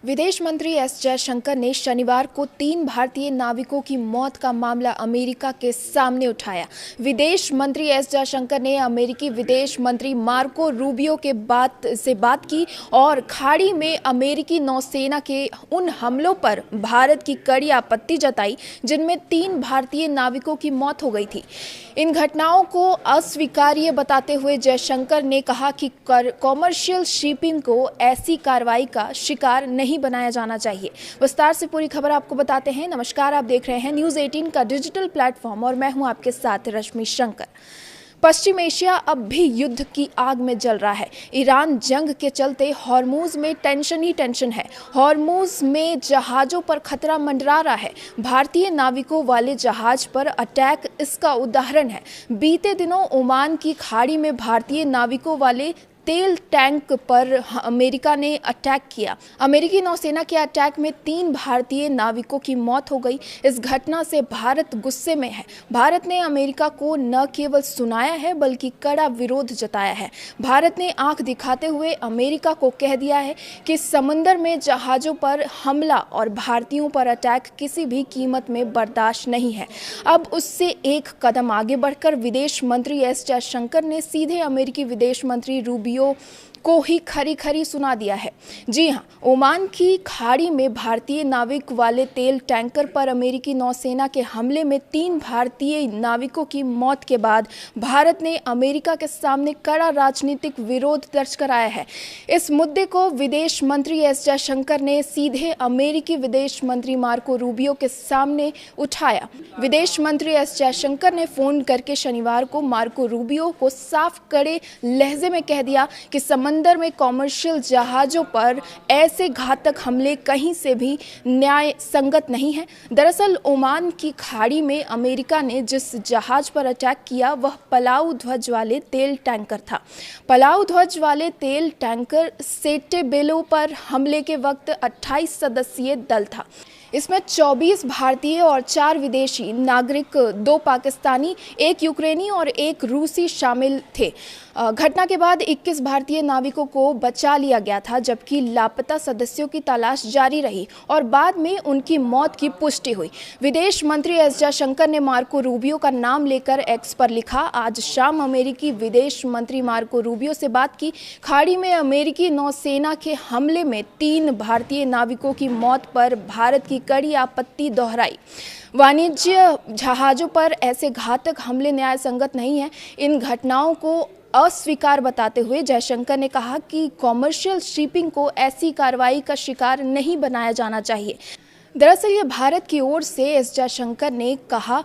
विदेश मंत्री एस जयशंकर ने शनिवार को 3 भारतीय नाविकों की मौत का मामला अमेरिका के सामने उठाया। विदेश मंत्री एस जयशंकर ने अमेरिकी विदेश मंत्री मार्को रूबियो के बात की और खाड़ी में अमेरिकी नौसेना के उन हमलों पर भारत की कड़ी आपत्ति जताई जिनमें 3 भारतीय नाविकों की मौत हो गई थी। इन घटनाओं को अस्वीकार्य बताते हुए जयशंकर ने कहा कि कॉमर्शियल शिपिंग को ऐसी कार्रवाई का शिकार नहीं बनाया जाना चाहिए। विस्तार से पूरी खबर आपको बताते हैं। नमस्कार, आप देख रहे हैं न्यूज़ 18 का डिजिटल प्लेटफॉर्म और मैं हूं आपके साथ रश्मि शंकर। पश्चिम एशिया अब भी युद्ध की आग में जल रहा है। ईरान जंग के चलते हॉर्मुज में टेंशन ही टेंशन है। हॉर्मुज में जहाज़ों पर खतरा मंडरा रहा है। भारतीय नाविकों वाले जहाज पर अटैक इसका उदाहरण है। बीते दिनों ओमान की खाड़ी में भारतीय नाविकों वाले तेल टैंक पर अमेरिका ने अटैक किया। अमेरिकी नौसेना के अटैक में 3 भारतीय नाविकों की मौत हो गई। इस घटना से भारत गुस्से में है। भारत ने अमेरिका को न केवल सुनाया है बल्कि कड़ा विरोध जताया है। भारत ने आंख दिखाते हुए अमेरिका को कह दिया है कि समंदर में जहाज़ों पर हमला और भारतीयों पर अटैक किसी भी कीमत में बर्दाश्त नहीं है। अब उससे एक कदम आगे बढ़कर विदेश मंत्री एस जयशंकर ने सीधे अमेरिकी विदेश मंत्री रूबियो को ही खरी खरी सुना दिया है। जी हां, ओमान की खाड़ी में भारतीय नाविक वाले तेल टैंकर पर अमेरिकी नौसेना के हमले में 3 भारतीय नाविकों की मौत के बाद भारत ने अमेरिका के सामने कड़ा राजनीतिक विरोध दर्ज कराया है। इस मुद्दे को विदेश मंत्री एस जयशंकर ने सीधे अमेरिकी विदेश मंत्री मार्को रूबियो के सामने उठाया। विदेश मंत्री एस जयशंकर ने फोन करके शनिवार को मार्को रूबियो को साफ कड़े लहजे में कह दिया कि समंदर में कॉमर्शियल जहाज़ों पर ऐसे घातक हमले कहीं से भी न्याय संगत नहीं है। दरअसल ओमान की खाड़ी में अमेरिका ने जिस जहाज पर अटैक किया वह पलाऊ ध्वज वाले तेल टैंकर था। पलाऊ ध्वज वाले तेल टैंकर सेंटेबेलो पर हमले के वक्त 28 सदस्यीय दल था। इसमें 24 भारतीय और 4 विदेशी नागरिक, 2 पाकिस्तानी, 1 यूक्रेनी और 1 रूसी शामिल थे। घटना के बाद 21 भारतीय नाविकों को बचा लिया गया था, जबकि लापता सदस्यों की तलाश जारी रही और बाद में उनकी मौत की पुष्टि हुई। विदेश मंत्री एस जयशंकर ने मार्को रूबियो का नाम लेकर एक्स पर लिखा, आज शाम अमेरिकी विदेश मंत्री मार्को रूबियो से बात की। खाड़ी में अमेरिकी नौसेना के हमले में 3 भारतीय नाविकों की मौत पर भारत की कड़ी आपत्ति दोहराई। वाणिज्य जहाज़ों पर ऐसे घातक हमले न्याय संगत नहीं है। इन घटनाओं को अस्वीकार बताते हुए जयशंकर ने कहा कि कॉमर्शियल शिपिंग को ऐसी कार्रवाई का शिकार नहीं बनाया जाना चाहिए। दरअसल ये भारत की ओर से एस जयशंकर ने कहा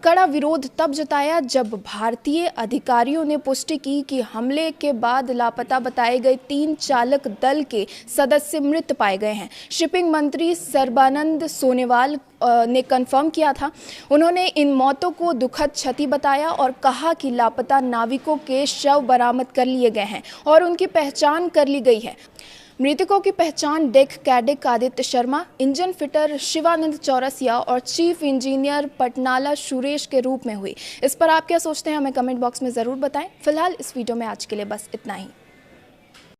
कड़ा विरोध तब जताया जब भारतीय अधिकारियों ने पुष्टि की कि हमले के बाद लापता बताए गए 3 चालक दल के सदस्य मृत पाए गए हैं। शिपिंग मंत्री सर्बानंद सोनोवाल ने कंफर्म किया था। उन्होंने इन मौतों को दुखद क्षति बताया और कहा कि लापता नाविकों के शव बरामद कर लिए गए हैं और उनकी पहचान कर ली गई है। मृतकों की पहचान deck cadet Aditya Sharma, engine fitter Shivanand Chaurasia और चीफ इंजीनियर पटनाला सुरेश के रूप में हुई। इस पर आप क्या सोचते हैं, हमें कमेंट बॉक्स में ज़रूर बताएं। फिलहाल इस वीडियो में आज के लिए बस इतना ही।